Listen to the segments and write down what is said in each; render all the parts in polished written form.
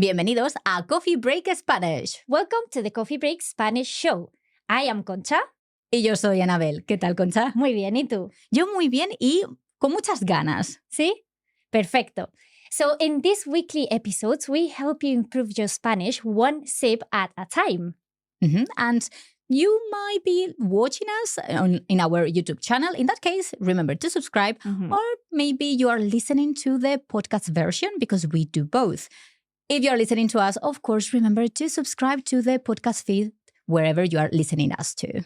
Bienvenidos a Coffee Break Spanish. Welcome to the Coffee Break Spanish Show. I am Concha. Y yo soy Anabel. ¿Qué tal, Concha? Muy bien, ¿y tú? Yo muy bien y con muchas ganas. ¿Sí? Perfecto. So in these weekly episodes, we help you improve your Spanish one sip at a time. And you might be watching us in our YouTube channel. In that case, remember to subscribe. Or maybe you are listening to the podcast version because we do both. If you are listening to us, of course, remember to subscribe to the podcast feed wherever you are listening us to.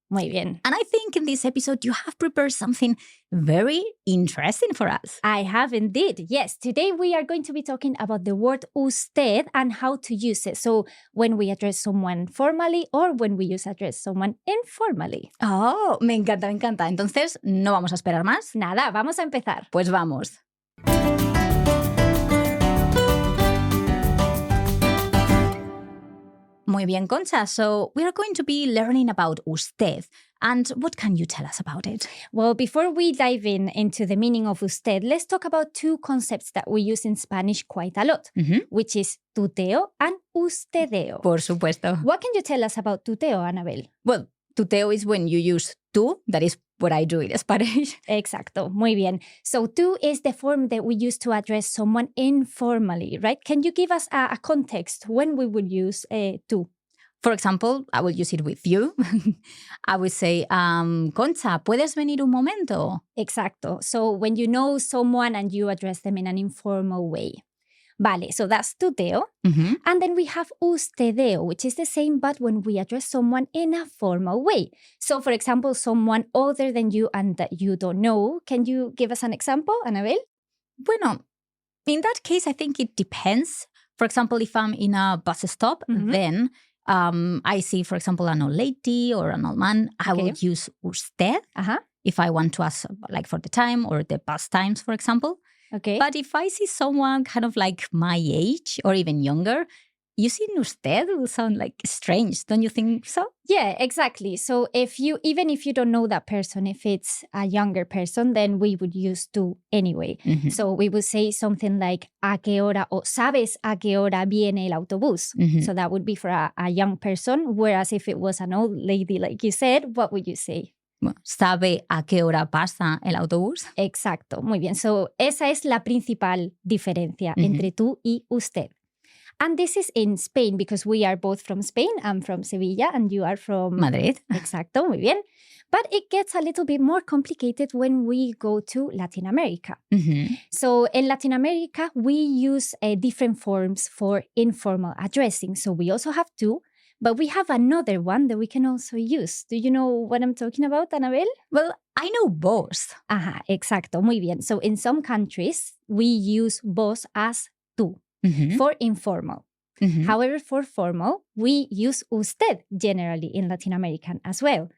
Muy bien. And I think in this episode, you have prepared something very interesting for us. I have indeed. Yes, today we are going to be talking about the word usted and how to use it. So when we address someone formally or when we address someone informally. Oh, me encanta, me encanta. Entonces, no vamos a esperar más. Nada, vamos a empezar. Pues vamos. Muy bien, Concha. So we are going to be learning about usted. And what can you tell us about it? Well, before we dive into the meaning of usted, let's talk about two concepts that we use in Spanish quite a lot, which is tuteo and ustedeo. Por supuesto. What can you tell us about tuteo, Anabel? Well, tuteo is when you use tú. That is what I do in Spanish. Exacto. Muy bien. So tú is the form that we use to address someone informally, right? Can you give us a context when we would use tú? For example, I will use it with you. I would say, Concha, ¿puedes venir un momento? Exacto. So when you know someone and you address them in an informal way. Vale, so that's tuteo. And then we have ustedeo, which is the same, but when we address someone in a formal way. So, for example, someone other than you and that you don't know. Can you give us an example, Anabel? Bueno, in that case, I think it depends. For example, if I'm in a bus stop, then I see, for example, an old lady or an old man, I will use usted if I want to ask like for the time or the past times, for example. Okay. But if I see someone kind of like my age or even younger, using usted will sound like strange. Don't you think so? Yeah, exactly. So even if you don't know that person, if it's a younger person, then we would use tú anyway. So we would say something like ¿a qué hora? O ¿sabes a qué hora viene el autobús? So that would be for a young person. Whereas if it was an old lady, like you said, what would you say? ¿Sabe a qué hora pasa el autobús? Exacto, muy bien. So esa es la principal diferencia entre tú y usted. And this is in Spain because we are both from Spain. I'm from Sevilla and you are from Madrid. Exacto, muy bien. But it gets a little bit more complicated when we go to Latin America. So in Latin America, we use different forms for informal addressing. So we also have tú, but we have another one that we can also use. Do you know what I'm talking about, Anabel? Well, I know vos. Ajá, exacto, muy bien. So in some countries, we use vos as tú for informal. However, for formal, we use usted generally in Latin American as well.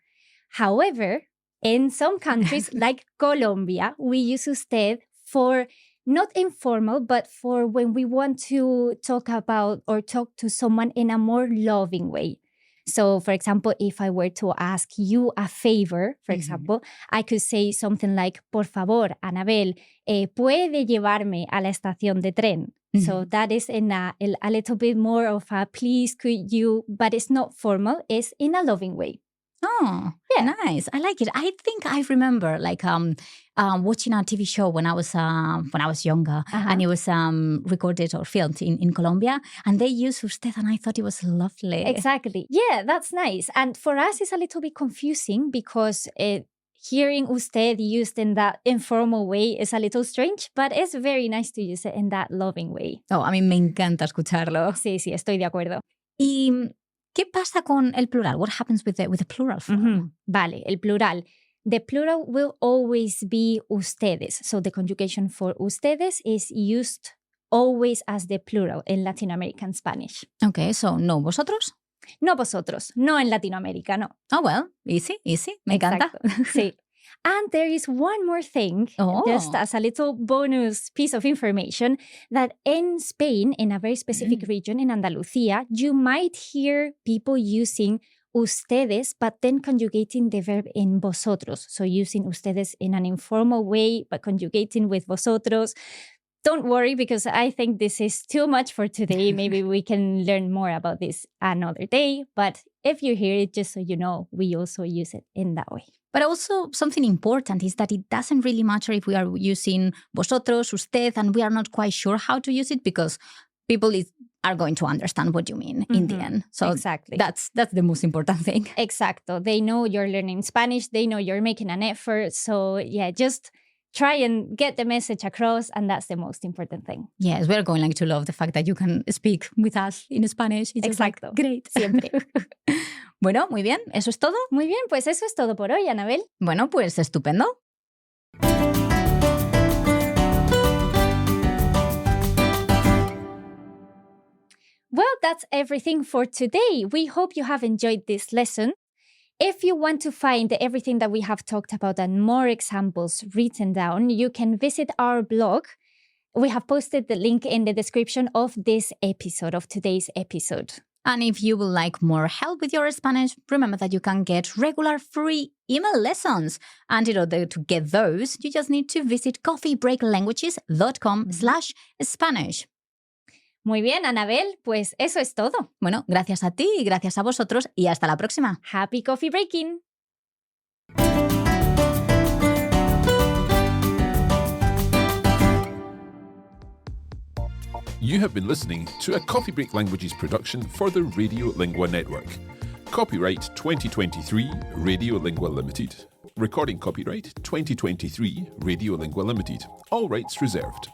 However, in some countries like Colombia, we use usted for not informal, but for when we want to talk about or talk to someone in a more loving way. So, for example, if I were to ask you a favor, for example, I could say something like, por favor, Anabel, ¿puede llevarme a la estación de tren? So that is in a little bit more of a please, could you, but it's not formal, it's in a loving way. Oh, yeah, nice. I like it. I think I remember like watching a TV show when I was younger, and it was recorded or filmed in Colombia, and they used usted, and I thought it was lovely. Exactly. Yeah, that's nice. And for us, it's a little bit confusing because hearing usted used in that informal way is a little strange, but it's very nice to use it in that loving way. Oh, a mí me encanta escucharlo. Sí, estoy de acuerdo. Y ¿qué pasa con el plural? What happens with the plural form? Vale, el plural. The plural will always be ustedes. So the conjugation for ustedes is used always as the plural in Latin American Spanish. Okay, so no vosotros? No vosotros, no en Latinoamérica, no. Oh, well, easy, me encanta. Sí. And there is one more thing, just as a little bonus piece of information, that in Spain, in a very specific region, in Andalucía, you might hear people using ustedes, but then conjugating the verb in vosotros. So using ustedes in an informal way, but conjugating with vosotros. don't worry, because I think this is too much for today. Maybe we can learn more about this another day. But if you hear it, just so you know, we also use it in that way. But also something important is that it doesn't really matter if we are using vosotros, usted, and we are not quite sure how to use it, because people are going to understand what you mean in the end. So exactly. That's the most important thing. Exacto. They know you're learning Spanish. They know you're making an effort. So yeah, just try and get the message across, and that's the most important thing. Yes, we're going to love the fact that you can speak with us in Spanish. It's Exacto. Great. Siempre. Bueno, muy bien. ¿Eso es todo? Muy bien, pues eso es todo por hoy, Anabel. Bueno, pues estupendo. Well, that's everything for today. We hope you have enjoyed this lesson. If you want to find everything that we have talked about and more examples written down, you can visit our blog. We have posted the link in the description of this episode, of today's episode. And if you would like more help with your Spanish, remember that you can get regular free email lessons. And in order to get those, you just need to visit coffeebreaklanguages.com/Spanish. Muy bien, Anabel, pues eso es todo. Bueno, gracias a ti y gracias a vosotros y hasta la próxima. Happy coffee breaking. You have been listening to a Coffee Break Languages production for the Radio Lingua Network. Copyright 2023 Radio Lingua Limited. Recording copyright 2023 Radio Lingua Limited. All rights reserved.